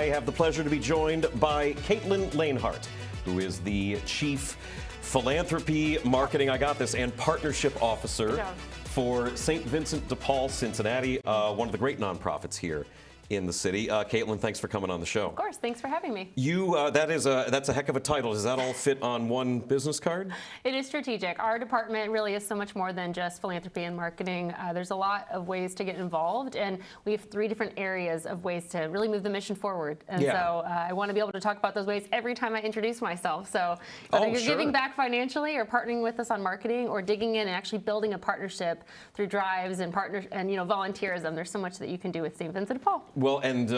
I have the pleasure to be joined by Kaytlynd Lainhart, who is the Chief Philanthropy, Marketing, and Partnership Officer for St. Vincent de Paul, Cincinnati, one of the great nonprofits here in the city. Kaytlynd, thanks for coming on the show. Of course, thanks for having me. That's a heck of a title. Does that all fit on one business card? It is strategic. Our department really is so much more than just philanthropy and marketing. There's a lot of ways to get involved, and we have 3 different areas of ways to really move the mission forward. And so I want to be able to talk about those ways every time I introduce myself. So whether you're giving back financially or partnering with us on marketing or digging in and actually building a partnership through drives and volunteerism, there's so much that you can do with St. Vincent de Paul. Well, and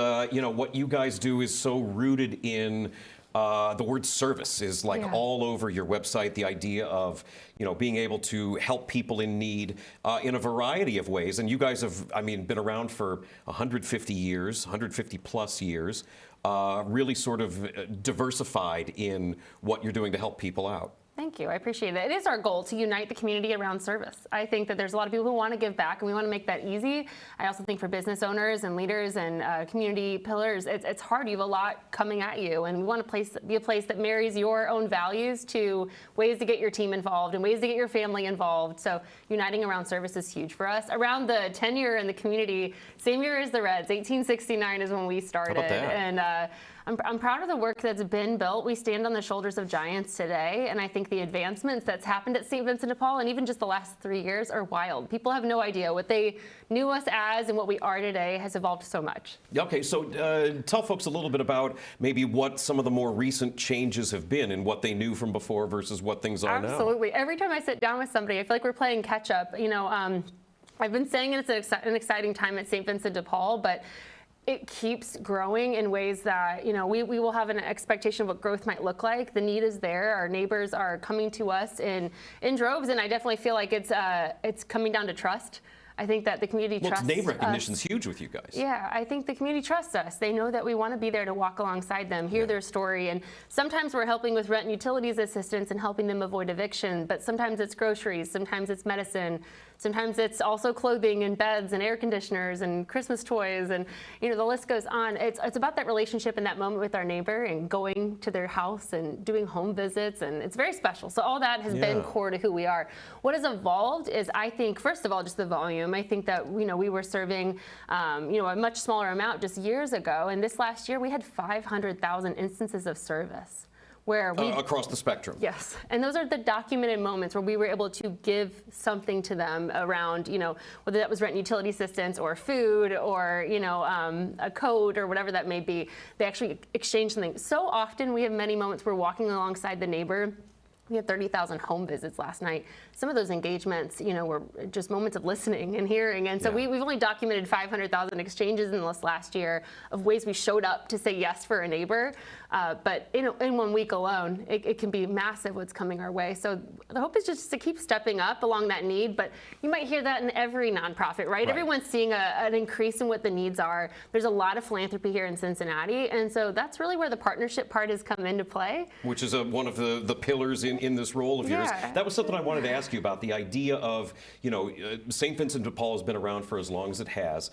what you guys do is so rooted in the word service is all over your website. The idea of being able to help people in need in a variety of ways. And you guys have, been around for 150 years, 150 plus years, really sort of diversified in what you're doing to help people out. Thank you. I appreciate it. It is our goal to unite the community around service. I think that there's a lot of people who want to give back, and we want to make that easy. I also think for business owners and leaders and community pillars, it's hard. You have a lot coming at you, and we want to be a place that marries your own values to ways to get your team involved and ways to get your family involved. So uniting around service is huge for us. Around the tenure in the community, same year as the Reds, 1869 is when we started. How about that? And I'm proud of the work that's been built. We stand on the shoulders of giants today, and I think the advancements that's happened at St. Vincent de Paul, and even just the last 3 years, are wild. People have no idea what they knew us as and what we are today has evolved so much. Okay, so tell folks a little bit about maybe what some of the more recent changes have been and what they knew from before versus what things are now. Absolutely. Every time I sit down with somebody, I feel like we're playing catch up. I've been saying it's an exciting time at St. Vincent de Paul, but it keeps growing in ways that, we will have an expectation of what growth might look like. The need is there. Our neighbors are coming to us in droves, and I definitely feel like it's coming down to trust. I think that the community trusts us. Name recognition is huge with you guys. Yeah, I think the community trusts us. They know that we want to be there to walk alongside them, hear their story, and sometimes we're helping with rent and utilities assistance and helping them avoid eviction, but sometimes it's groceries, sometimes it's medicine, sometimes it's also clothing and beds and air conditioners and Christmas toys, and the list goes on. It's about that relationship in that moment with our neighbor and going to their house and doing home visits, and it's very special. So all that has been core to who we are. What has evolved is, I think, first of all, just the volume. I think that we were serving a much smaller amount just years ago, and this last year we had 500,000 instances of service. Where across the spectrum. Yes, and those are the documented moments where we were able to give something to them around, whether that was rent and utility assistance or food or, a code or whatever that may be. They actually exchange something. So often we have many moments where we're walking alongside the neighbor. We had 30,000 home visits last night. Some of those engagements, were just moments of listening and hearing. And so we've only documented 500,000 exchanges in this last year of ways we showed up to say yes for a neighbor. But in 1 week alone, it can be massive what's coming our way. So the hope is just to keep stepping up along that need. But you might hear that in every nonprofit, right? Everyone's seeing an increase in what the needs are. There's a lot of philanthropy here in Cincinnati. And so that's really where the partnership part has come into play. Which is one of the pillars in this role of yours. That was something I wanted to ask you about, the idea of, St. Vincent de Paul has been around for as long as it has.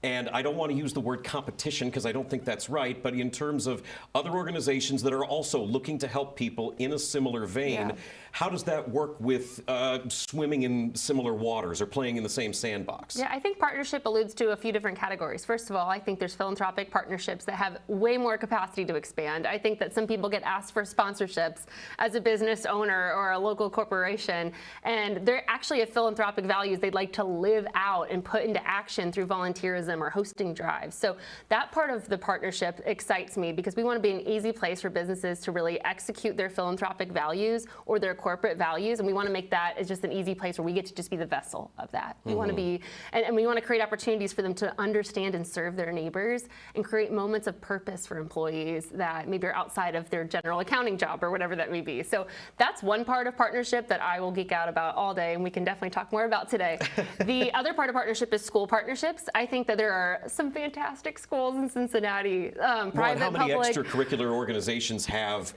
And I don't want to use the word competition because I don't think that's right, but in terms of other organizations that are also looking to help people in a similar vein, how does that work with swimming in similar waters or playing in the same sandbox? Yeah, I think partnership alludes to a few different categories. First of all, I think there's philanthropic partnerships that have way more capacity to expand. I think that some people get asked for sponsorships as a business owner or a local corporation, and they're actually have philanthropic values they'd like to live out and put into action through volunteerism or hosting drives. So that part of the partnership excites me because we want to be an easy place for businesses to really execute their philanthropic values or their corporate values, and we want to make that as just an easy place where we get to just be the vessel of that. We want to be, and we want to create opportunities for them to understand and serve their neighbors and create moments of purpose for employees that maybe are outside of their general accounting job or whatever that may be. So that's one part of partnership that I will geek out about all day, and we can definitely talk more about today. The other part of partnership is school partnerships. I think that there are some fantastic schools in Cincinnati, private, how many public. extracurricular organizations have,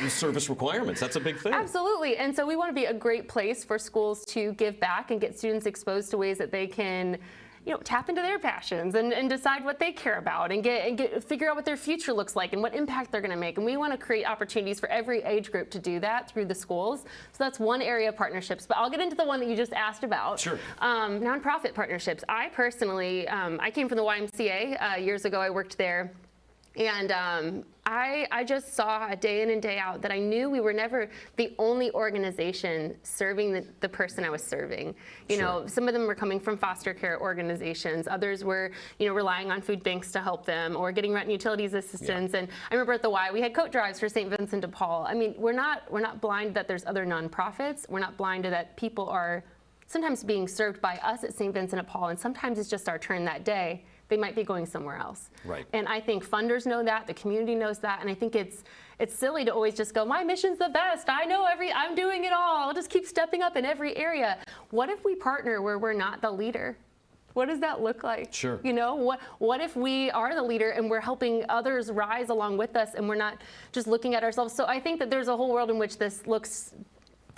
service requirements? That's a big thing. Absolutely, and so we want to be a great place for schools to give back and get students exposed to ways that they can tap into their passions and decide what they care about and figure out what their future looks like and what impact they're going to make. And we want to create opportunities for every age group to do that through the schools. So that's one area of partnerships. But I'll get into the one that you just asked about. Sure. Nonprofit partnerships. I personally, I came from the YMCA years ago. I worked there. And I just saw day in and day out that I knew we were never the only organization serving the person I was serving. You know, some of them were coming from foster care organizations. Others were, relying on food banks to help them or getting rent and utilities assistance. And I remember at the Y, we had coat drives for St. Vincent de Paul. I mean, we're not blind that there's other nonprofits. We're not blind to that people are sometimes being served by us at St. Vincent de Paul, and sometimes it's just our turn that day. They might be going somewhere else. Right. And I think funders know that, the community knows that, and I think it's silly to always just go, my mission's the best, I'm doing it all, I'll just keep stepping up in every area. What if we partner where we're not the leader? What does that look like? Sure. What if we are the leader and we're helping others rise along with us and we're not just looking at ourselves? So I think that there's a whole world in which this looks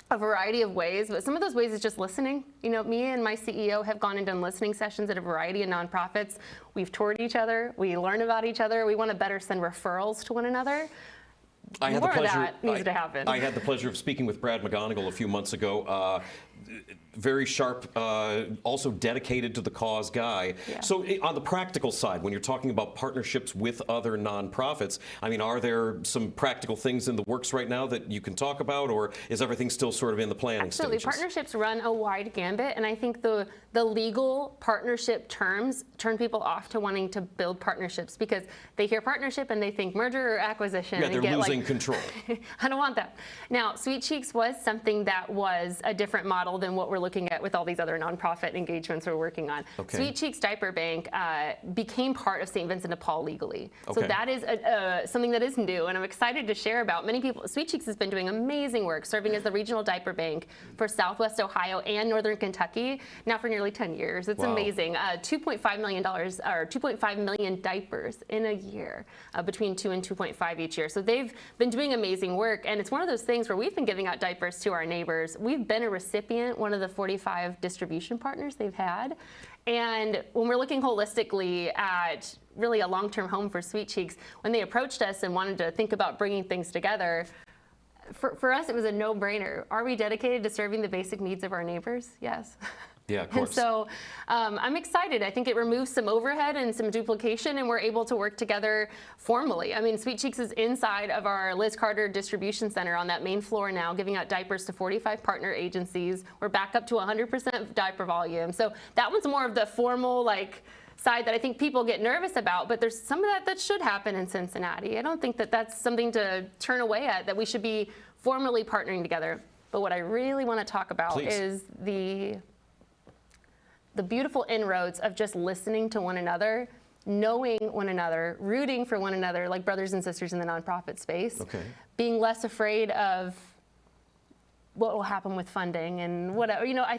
a variety of ways, but some of those ways is just listening. Me and my CEO have gone and done listening sessions at a variety of nonprofits. We've toured each other. We learn about each other. We want to better send referrals to one another. More of that needs to happen. I had the pleasure of speaking with Brad McGonigal a few months ago. Very sharp, also dedicated to the cause guy. Yeah. So on the practical side, when you're talking about partnerships with other nonprofits, I mean, are there some practical things in the works right now that you can talk about, or is everything still sort of in the planning Absolutely. stages? Partnerships run a wide gambit, and I think the legal partnership terms turn people off to wanting to build partnerships because they hear partnership and they think merger or acquisition. Yeah, they're losing control. I don't want that. Now, Sweet Cheeks was something that was a different model than what we're looking at with all these other nonprofit engagements we're working on. Okay. Sweet Cheeks Diaper Bank became part of St. Vincent de Paul legally. Okay. So that is something that is new, and I'm excited to share about. Many people, Sweet Cheeks has been doing amazing work, serving as the regional diaper bank for Southwest Ohio and Northern Kentucky now for nearly 10 years. It's amazing. $2.5 million or 2.5 million diapers in a year, between 2 and 2.5 each year. So they've been doing amazing work, and it's one of those things where we've been giving out diapers to our neighbors. We've been a recipient, one of the 45 distribution partners they've had. And when we're looking holistically at really a long-term home for Sweet Cheeks, when they approached us and wanted to think about bringing things together, for us it was a no-brainer. Are we dedicated to serving the basic needs of our neighbors? Yes. Yeah, of course. And so I'm excited. I think it removes some overhead and some duplication, and we're able to work together formally. I mean, Sweet Cheeks is inside of our Liz Carter Distribution Center on that main floor now, giving out diapers to 45 partner agencies. We're back up to 100% diaper volume. So that one's more of the formal, side that I think people get nervous about, but there's some of that should happen in Cincinnati. I don't think that that's something to turn away at, that we should be formally partnering together. But what I really want to talk about is the beautiful inroads of just listening to one another, knowing one another, rooting for one another like brothers and sisters in the nonprofit space, being less afraid of what will happen with funding and whatever. I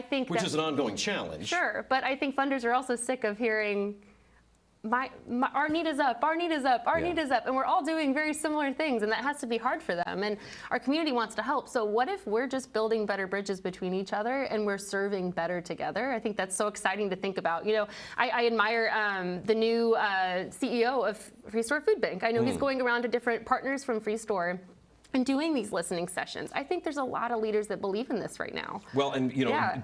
think Which is an ongoing challenge. Sure, but I think funders are also sick of hearing our need is up, our need is up, our need is up, and we're all doing very similar things, and that has to be hard for them, and our community wants to help. So what if we're just building better bridges between each other and we're serving better together? I think that's so exciting to think about. I admire the new CEO of Freestore Food Bank. I know he's going around to different partners from Freestore and doing these listening sessions. I think there's a lot of leaders that believe in this right now. Well, and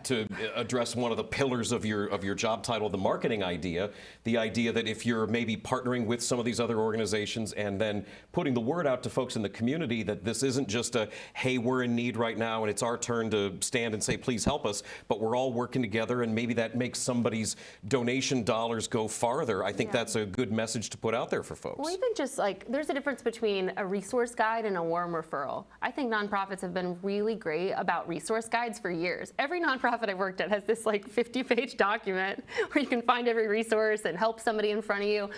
to address one of the pillars of your job title, the marketing idea, the idea that if you're maybe partnering with some of these other organizations and then putting the word out to folks in the community that this isn't just a, hey, we're in need right now and it's our turn to stand and say, please help us, but we're all working together, and maybe that makes somebody's donation dollars go farther. I think that's a good message to put out there for folks. Well, even just there's a difference between a resource guide and a warm referral. I think nonprofits have been really great about resource guides for years. Every nonprofit I've worked at has this 50-page document where you can find every resource and help somebody in front of you.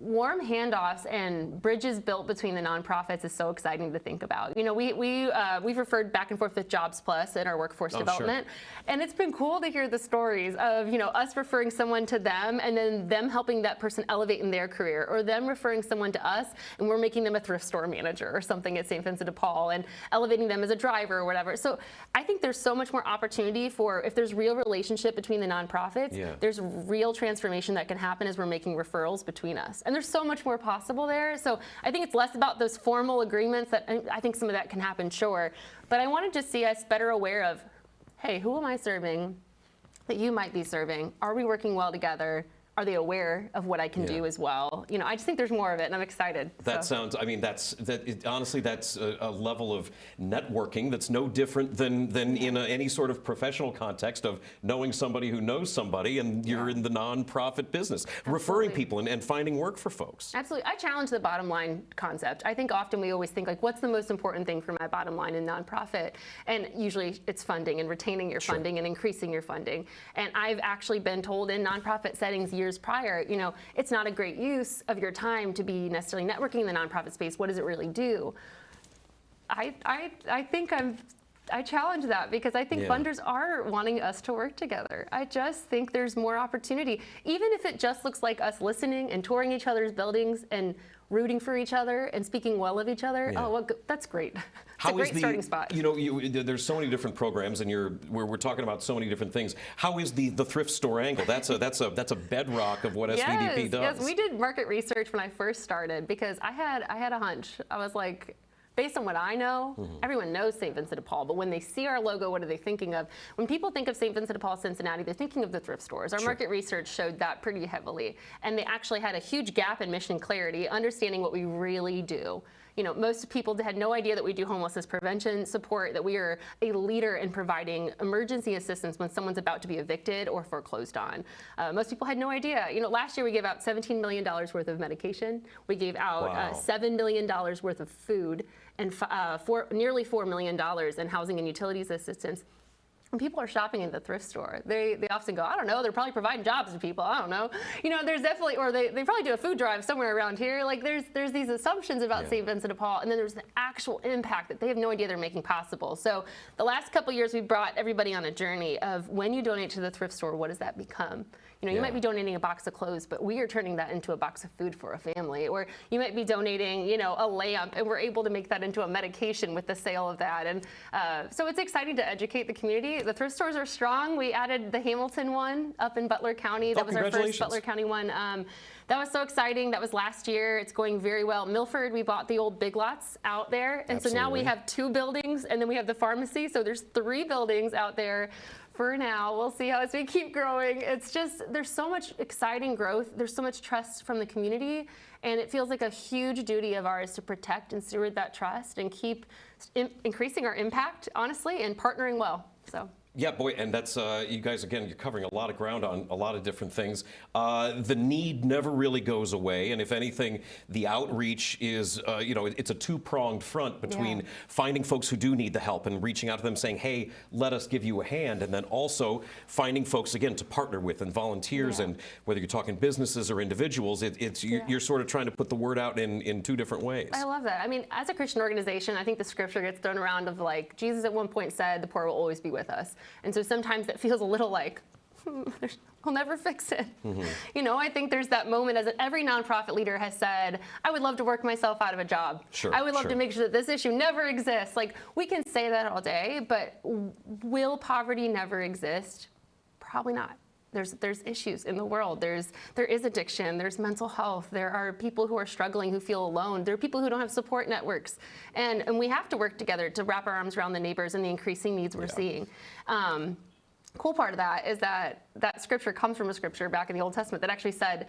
warm handoffs and bridges built between the nonprofits is so exciting to think about. You know, we've referred back and forth with Jobs Plus in our workforce development, and it's been cool to hear the stories of, you know, us referring someone to them and then them helping that person elevate in their career, or them referring someone to us and we're making them a thrift store manager or something at St. Vincent de Paul and elevating them as a driver or whatever. So I think there's so much more opportunity for, if there's real relationship between the nonprofits, there's real transformation that can happen as we're making referrals between us. And there's so much more possible there. So I think it's less about those formal agreements that I think some of that can happen, sure. But I want to just see us better aware of, hey, who am I serving that you might be serving? Are we working well together? Are they aware of what I can do as well? You know, I just think there's more of it, and I'm excited. That sounds, I mean, honestly, that's a level of networking that's no different than in any sort of professional context of knowing somebody who knows somebody, and you're in the nonprofit business, referring people and finding work for folks. Absolutely. I challenge the bottom line concept. I think often we always think, like, what's the most important thing for my bottom line in nonprofit? And usually it's funding and retaining your funding and increasing your funding. And I've actually been told in nonprofit settings years prior, you know, it's not a great use of your time to be necessarily networking in the nonprofit space. What does it really do? I think I challenge that, because I think funders are wanting us to work together. I just think there's more opportunity, even if it just looks like us listening and touring each other's buildings and rooting for each other and speaking well of each other. Oh, well, that's great. It's a great starting spot. You know, there's so many different programs, and we're talking about so many different things. How is the thrift store angle? That's a bedrock of what SVDP does. Yes, we did market research when I first started, because I had a hunch. I was like, based on what I know, everyone knows St. Vincent de Paul, but when they see our logo, what are they thinking of? When people think of St. Vincent de Paul, Cincinnati, they're thinking of the thrift stores. Our market research showed that pretty heavily. And they actually had a huge gap in mission clarity, understanding what we really do. You know, most people had no idea that we do homelessness prevention support, that we are a leader in providing emergency assistance when someone's about to be evicted or foreclosed on. Most people had no idea. You know, last year we gave out $17 million worth of medication. We gave out $7 million worth of food, and nearly $4 million in housing and utilities assistance. When people are shopping in the thrift store, they often go, I don't know, they're probably providing jobs to people. I don't know. You know, there's definitely, or they probably do a food drive somewhere around here. Like there's these assumptions about St. Vincent de Paul, and then there's the actual impact that they have no idea they're making possible. So the last couple of years, we brought everybody on a journey of, when you donate to the thrift store, what does that become? You know, you might be donating a box of clothes, but we are turning that into a box of food for a family. Or you might be donating, you know, a lamp, and we're able to make that into a medication with the sale of that. And so it's exciting to educate the community. The thrift stores are strong. We added the Hamilton one up in Butler County. That was our first Butler County one. That was so exciting. That was last year. It's going very well. Milford, we bought the old Big Lots out there. And so now we have 2 buildings, and then we have the pharmacy. So there's 3 buildings out there. For now, we'll see how as we keep growing. It's just, there's so much exciting growth. There's so much trust from the community, and it feels like a huge duty of ours to protect and steward that trust and keep increasing our impact, honestly, and partnering well. So. Yeah, boy, and that's, you guys, again, you're covering a lot of ground on a lot of different things. The need never really goes away, and if anything, the outreach is, you know, it's a 2-pronged front between finding folks who do need the help and reaching out to them saying, hey, let us give you a hand, and then also finding folks, again, to partner with, and volunteers, and whether you're talking businesses or individuals, you're sort of trying to put the word out in 2 different ways. I love that. I mean, as a Christian organization, I think the scripture gets thrown around of, like, Jesus at one point said, the poor will always be with us. And so sometimes it feels a little like, we'll never fix it. You know, I think there's that moment, as every nonprofit leader has said, I would love to work myself out of a job. I would love to make sure that this issue never exists. Like, we can say that all day, but will poverty never exist? Probably not. There's issues in the world. There is addiction. There's mental health. There are people who are struggling, who feel alone. There are people who don't have support networks. And we have to work together to wrap our arms around the neighbors and the increasing needs we're seeing. Cool part of that is that scripture comes from a scripture back in the Old Testament that actually said,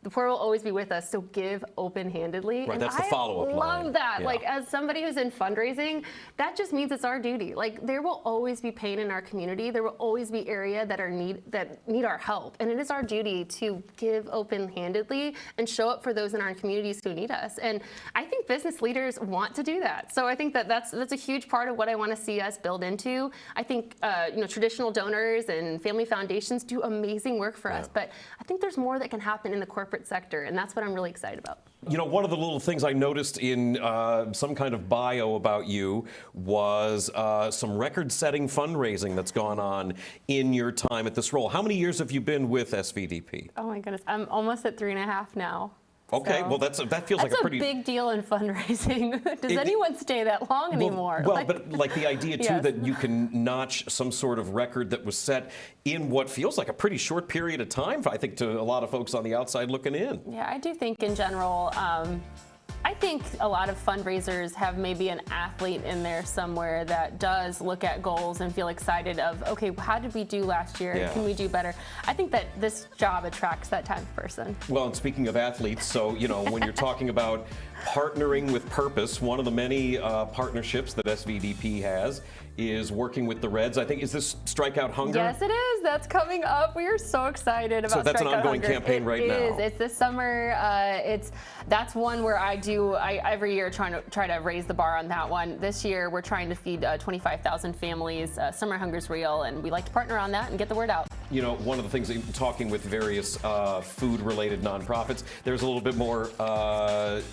the poor will always be with us, so give open-handedly. Right, that's the follow-up line. I love that. Like, as somebody who's in fundraising, that just means it's our duty. Like, there will always be pain in our community. There will always be area that need our help. And it is our duty to give open-handedly and show up for those in our communities who need us. And I think business leaders want to do that. So I think that's a huge part of what I want to see us build into. I think you know, traditional donors and family foundations do amazing work for us, but I think there's more that can happen in the corporate corporate sector, and that's what I'm really excited about. You know, one of the little things I noticed in some kind of bio about you was some record-setting fundraising that's gone on in your time at this role. How many years have you been with SVDP? Oh my goodness, I'm almost at 3.5 now. Okay, So well that feels like a pretty big deal in fundraising. Does anyone stay that long anymore? Well, but like the idea too Yes. that you can notch some sort of record that was set in what feels like a pretty short period of time, I think, to a lot of folks on the outside looking in. Yeah, I do think in general, I think a lot of fundraisers have maybe an athlete in there somewhere that does look at goals and feel excited of, okay, how did we do last year? Yeah. Can we do better? I think that this job attracts that type of person. Well, and speaking of athletes, so, you know, when you're talking about partnering with purpose, one of the many partnerships that SVDP has is working with the Reds. I think, is this Strikeout Hunger? Yes, it is. That's coming up. We are so excited about So that's an Strikeout ongoing Hunger. campaign right now. It is. It's this summer. That's one where I every year try to raise the bar on that one. This year we're trying to feed 25,000 families. Summer Hunger's real, and we like to partner on that and get the word out. You know, one of the things, talking with various food-related nonprofits, there's a little bit more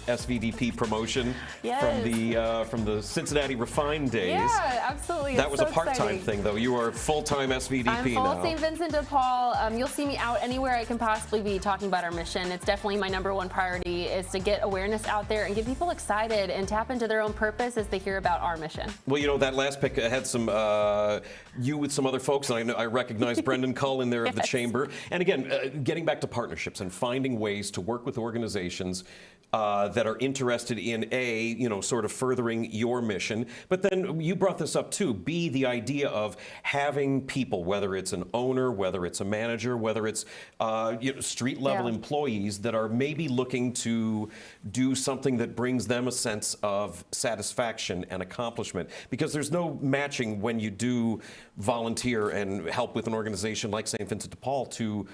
SVDP promotion Yes. from the Cincinnati Refined days. Yeah, absolutely. That It's was so a part-time exciting. thing, though. You are full-time SVDP I'm full now. St. Vincent de Paul. You'll see me out anywhere I can possibly be talking about our mission. It's definitely my #1 priority is to get awareness out there and get people excited and tap into their own purpose as they hear about our mission. Well, you know, that last pick had some, you with some other folks, and I recognize Brendan Cull in there of the Yes. chamber. And again, getting back to partnerships and finding ways to work with organizations that are interested in sort of furthering your mission. But then you brought this up too, B, the idea of having people, whether it's an owner, whether it's a manager, whether it's street level Yeah. employees that are maybe looking to do something that brings them a sense of satisfaction and accomplishment. Because there's no matching when you do volunteer and help with an organization like St. Vincent de Paul to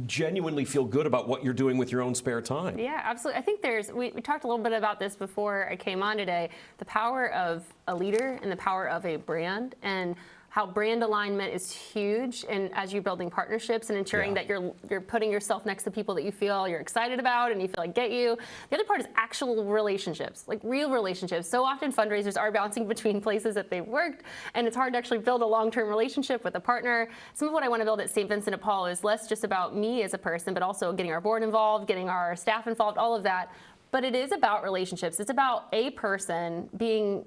genuinely feel good about what you're doing with your own spare time. Yeah, absolutely. I think we talked a little bit about this before I came on today, the power of a leader and the power of a brand, and how brand alignment is huge, and as you're building partnerships and ensuring that you're putting yourself next to people that you feel you're excited about and you feel like get you. The other part is actual relationships, like real relationships. So often fundraisers are bouncing between places that they've worked, and it's hard to actually build a long-term relationship with a partner. Some of what I want to build at St. Vincent de Paul is less just about me as a person, but also getting our board involved, getting our staff involved, all of that. But it is about relationships. It's about a person being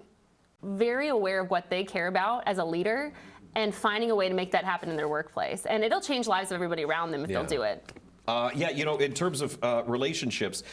very aware of what they care about as a leader and finding a way to make that happen in their workplace. And it'll change lives of everybody around them if they'll do it. In terms of relationships,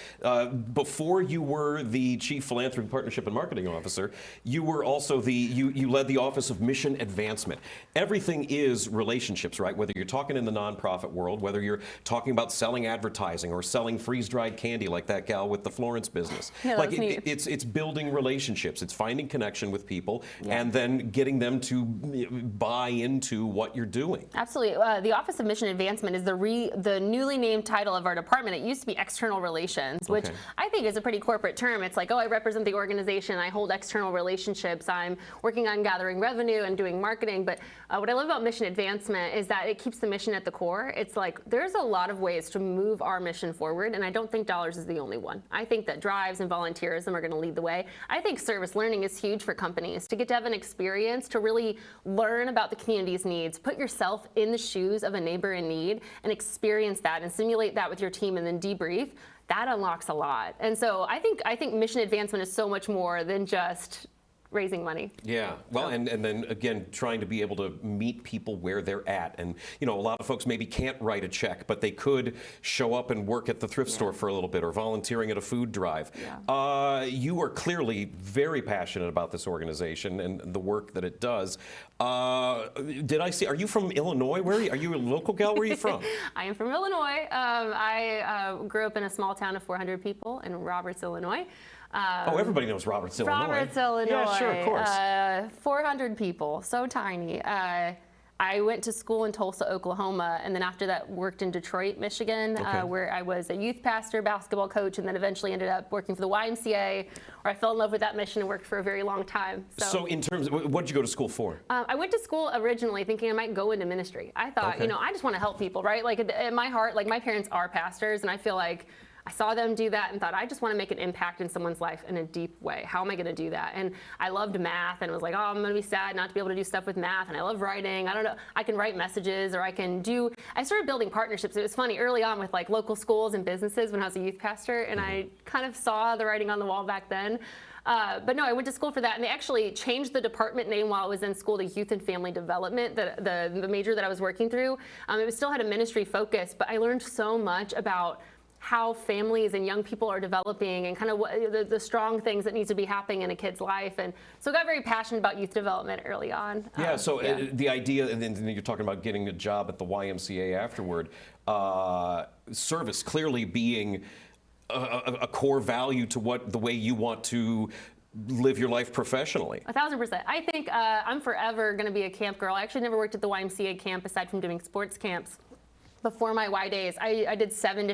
before you were the Chief Philanthropy Partnership and Marketing Officer, you were also you led the Office of Mission Advancement. Everything is relationships, right? Whether you're talking in the nonprofit world, whether you're talking about selling advertising or selling freeze-dried candy like that gal with the Florence business. Yeah, like that's neat. it's building relationships. It's finding connection with people and then getting them to buy into what you're doing. Absolutely. The Office of Mission Advancement is the newly named title of our department. It used to be External Relations, which I think is a pretty corporate term. It's like, oh, I represent the organization, I hold external relationships, I'm working on gathering revenue and doing marketing. But what I love about Mission Advancement is that it keeps the mission at the core. It's like, there's a lot of ways to move our mission forward, and I don't think dollars is the only one. I think that drives and volunteerism are going to lead the way. I think service learning is huge for companies, to get to have an experience, to really learn about the community's needs, put yourself in the shoes of a neighbor in need and experience that and simulate that with your team and then debrief. That unlocks a lot. And so I think mission advancement is so much more than just raising money. Yeah, well, and then again, trying to be able to meet people where they're at. And, a lot of folks maybe can't write a check, but they could show up and work at the thrift store for a little bit or volunteering at a food drive. Yeah. You are clearly very passionate about this organization and the work that it does. Did I see, are you from Illinois? Where are you a local gal? Where are you from? I am from Illinois. I grew up in a small town of 400 people in Roberts, Illinois. Everybody knows Roberts, Illinois. Roberts, Illinois. Yeah, sure, of course. 400 people, so tiny. I I went to school in Tulsa, Oklahoma, and then after that worked in Detroit, Michigan, where I was a youth pastor, basketball coach, and then eventually ended up working for the YMCA, where I fell in love with that mission and worked for a very long time. So in terms of, what did you go to school for? I went to school originally thinking I might go into ministry. I thought, I just want to help people, right? Like in my heart, like my parents are pastors, and I feel like I saw them do that and thought, I just want to make an impact in someone's life in a deep way. How am I going to do that? And I loved math and was like, oh, I'm going to be sad not to be able to do stuff with math. And I love writing. I don't know. I can write messages, or I started building partnerships. It was funny early on with like local schools and businesses when I was a youth pastor. And I kind of saw the writing on the wall back then. But no, I went to school for that, and they actually changed the department name while I was in school to Youth and Family Development, the major that I was working through. It still had a ministry focus, but I learned so much about how families and young people are developing and kind of what the strong things that needs to be happening in a kid's life. And so I got very passionate about youth development early on. The idea, and then you're talking about getting a job at the YMCA afterward, service clearly being a core value to the way you want to live your life professionally. 1,000%. I think I'm forever going to be a camp girl. I actually never worked at the YMCA camp aside from doing sports camps. Before my Y days, I did 7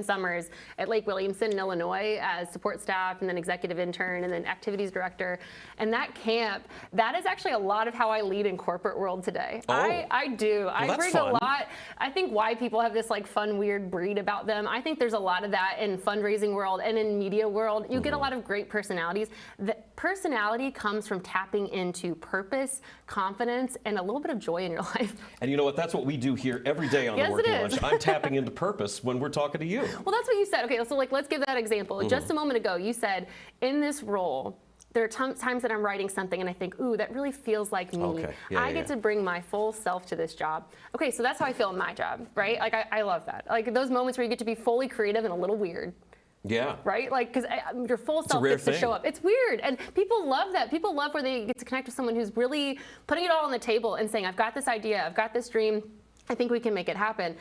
summers at Lake Williamson in Illinois as support staff, and then executive intern, and then activities director. And that camp, that is actually a lot of how I lead in corporate world today. Oh. I do. Well, I bring a lot. I think why people have this like fun, weird breed about them. I think there's a lot of that in fundraising world and in media world. You get a lot of great personalities. The personality comes from tapping into purpose, confidence, and a little bit of joy in your life. And you know what? That's what we do here every day on the Working Lunch. I'm tapping into purpose when we're talking to you. Well, that's what you said. Okay, so like let's give that example. Just a moment ago, you said in this role, there are times that I'm writing something and I think, ooh, that really feels like me. Okay. I get to bring my full self to this job. Okay, so that's how I feel in my job, right? Like I love that. Like those moments where you get to be fully creative and a little weird. Yeah. Right? Like, because your full self gets to show up. It's weird. And people love that. People love where they get to connect with someone who's really putting it all on the table and saying, I've got this idea, I've got this dream, I think we can make it happen.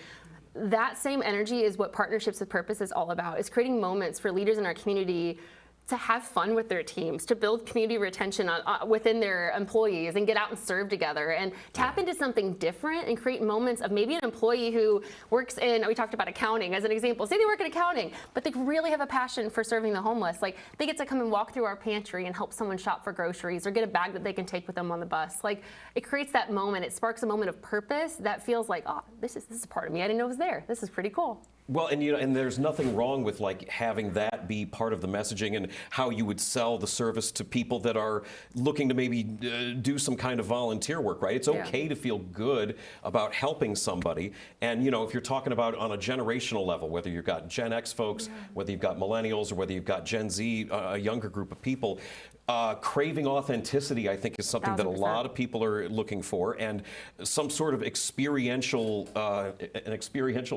That same energy is what Partnerships with Purpose is all about. It's creating moments for leaders in our community to have fun with their teams, to build community retention within their employees and get out and serve together and tap into something different and create moments of maybe an employee who works in, we talked about accounting as an example, say they work in accounting, but they really have a passion for serving the homeless. Like they get to come and walk through our pantry and help someone shop for groceries or get a bag that they can take with them on the bus. Like it creates that moment, it sparks a moment of purpose that feels like, oh, this is a part of me I didn't know was there. This is pretty cool. Well, and and there's nothing wrong with like having that be part of the messaging and how you would sell the service to people that are looking to maybe do some kind of volunteer work, right? It's okay to feel good about helping somebody. And if you're talking about on a generational level, whether you've got Gen X folks, whether you've got millennials, or whether you've got Gen Z, a younger group of people, craving authenticity, I think, is something that a lot of people are looking for, and some sort of experiential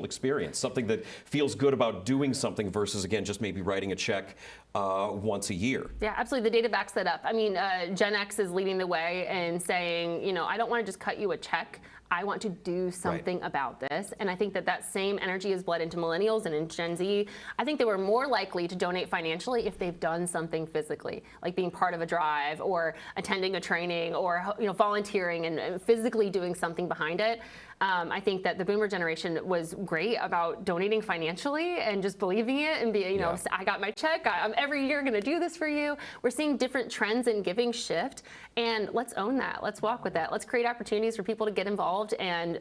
experience, something that feels good about doing something versus, again, just maybe writing a check once a year. Yeah, absolutely. The data backs that up. I mean, Gen X is leading the way and saying, I don't want to just cut you a check. I want to do something about this. And I think that same energy is bled into millennials and in Gen Z. I think they were more likely to donate financially if they've done something physically, like being part of a drive or attending a training or volunteering and physically doing something behind it. I think that the boomer generation was great about donating financially and just believing it and being, I got my check. I'm every year going to do this for you. We're seeing different trends in giving shift, and let's own that. Let's walk with that. Let's create opportunities for people to get involved and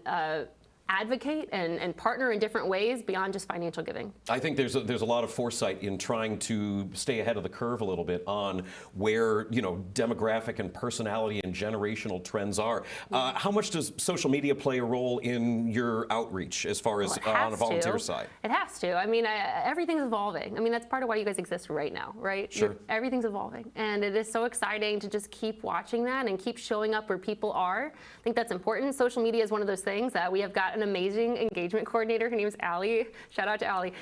advocate and partner in different ways beyond just financial giving. I think there's a lot of foresight in trying to stay ahead of the curve a little bit on where demographic and personality and generational trends are. How much does social media play a role in your outreach as far as on a volunteer side? It has to. I mean, everything's evolving. I mean, that's part of why you guys exist right now, right? Sure. Everything's evolving, and it is so exciting to just keep watching that and keep showing up where people are. I think that's important. Social media is one of those things that we have got an amazing engagement coordinator. Her name is Allie. Shout out to Allie.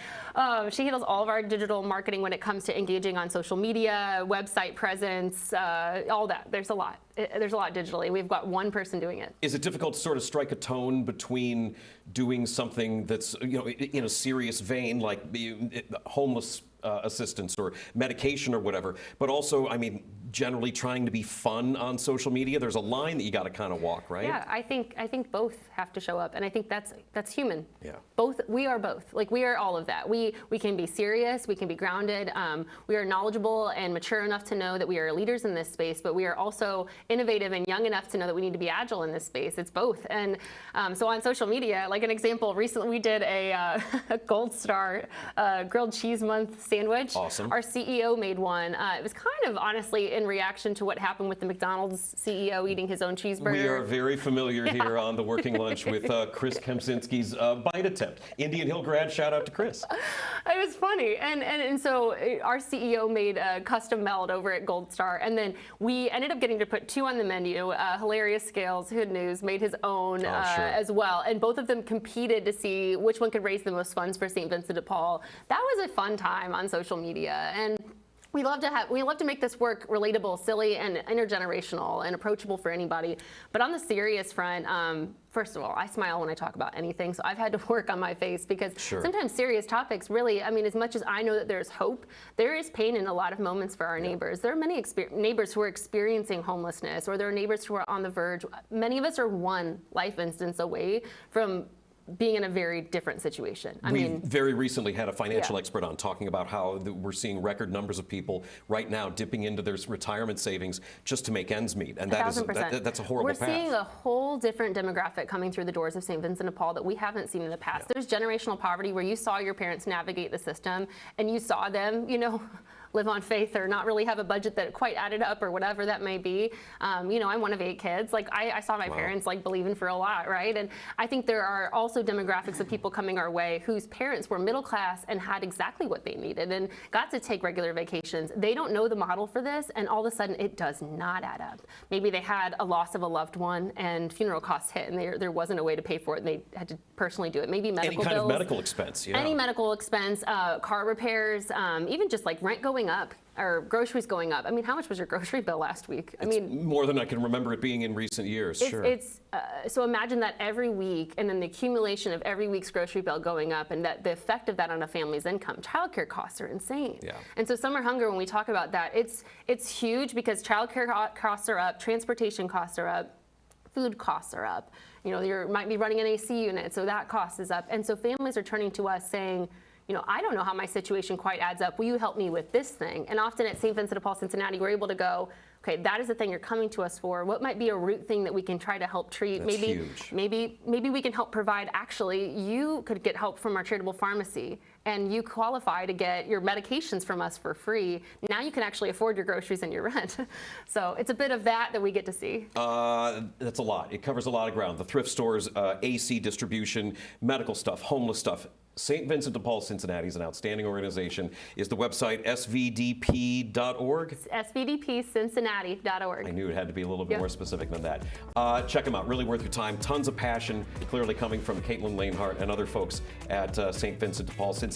She handles all of our digital marketing when it comes to engaging on social media, website presence, all that. There's a lot. There's a lot digitally. We've got one person doing it. Is it difficult to sort of strike a tone between doing something that's in a serious vein, like homeless assistance or medication or whatever, but also, I mean, generally trying to be fun on social media? There's a line that you got to kind of walk, right? Yeah, I think both have to show up, and I think that's human. Yeah. We are both. Like, we are all of that. We can be serious, we can be grounded, we are knowledgeable and mature enough to know that we are leaders in this space, but we are also innovative and young enough to know that we need to be agile in this space. It's both. And so on social media, like an example, recently we did a Gold Star grilled cheese month sandwich. Awesome. Our CEO made one. It was kind of honestly in reaction to what happened with the McDonald's CEO eating his own cheeseburger. We are very familiar here on the Working Lunch with Chris Kempczynski's bite attempt. Indian Hill grad, shout out to Chris. It was funny, and so our CEO made a custom meld over at Gold Star, and then we ended up getting to put 2 on the menu. Hilarious Scales, Hood News, made his own sure. as well, and both of them competed to see which one could raise the most funds for St. Vincent de Paul. That was a fun time on social media, and we love to make this work relatable, silly, and intergenerational, and approachable for anybody. But on the serious front, first of all, I smile when I talk about anything, so I've had to work on my face because sometimes serious topics really, I mean, as much as I know that there's hope, there is pain in a lot of moments for our neighbors. There are many neighbors who are experiencing homelessness, or there are neighbors who are on the verge. Many of us are one life instance away from being in a very different situation. We very recently had a financial expert on talking about how we're seeing record numbers of people right now dipping into their retirement savings just to make ends meet, and that's a horrible path. We're seeing a whole different demographic coming through the doors of St. Vincent de Paul that we haven't seen in the past. There's generational poverty where you saw your parents navigate the system, and you saw them, live on faith or not really have a budget that quite added up or whatever that may be. I'm one of 8 kids. Like, I saw my parents believing for a lot, right? And I think there are also demographics of people coming our way whose parents were middle class and had exactly what they needed and got to take regular vacations. They don't know the model for this, and all of a sudden it does not add up. Maybe they had a loss of a loved one and funeral costs hit, and there wasn't a way to pay for it, and they had to personally do it. Maybe medical bills. Any kind of medical expense, Any medical expense, car repairs, even just like rent going up or groceries going up. I mean, how much was your grocery bill last week? More than I can remember it being in recent years. So imagine that every week, and then the accumulation of every week's grocery bill going up, and that the effect of that on a family's income. Childcare costs are insane. Yeah. And so summer hunger, when we talk about that, it's huge because childcare costs are up, transportation costs are up, food costs are up. You might be running an AC unit, so that cost is up. And so families are turning to us saying, I don't know how my situation quite adds up. Will you help me with this thing? And often at St. Vincent de Paul, Cincinnati, we're able to go, okay, that is the thing you're coming to us for. What might be a root thing that we can try to help treat? That's huge. Maybe we can help provide. Actually, you could get help from our charitable pharmacy, and you qualify to get your medications from us for free. Now you can actually afford your groceries and your rent. So it's a bit of that we get to see. That's a lot. It covers a lot of ground. The thrift stores, AC distribution, medical stuff, homeless stuff. St. Vincent de Paul Cincinnati is an outstanding organization. Is the website svdp.org? svdpcincinnati.org. I knew it had to be a little bit more specific than that. Check them out. Really worth your time. Tons of passion clearly coming from Kaytlynd Lainhart and other folks at St. Vincent de Paul Cincinnati.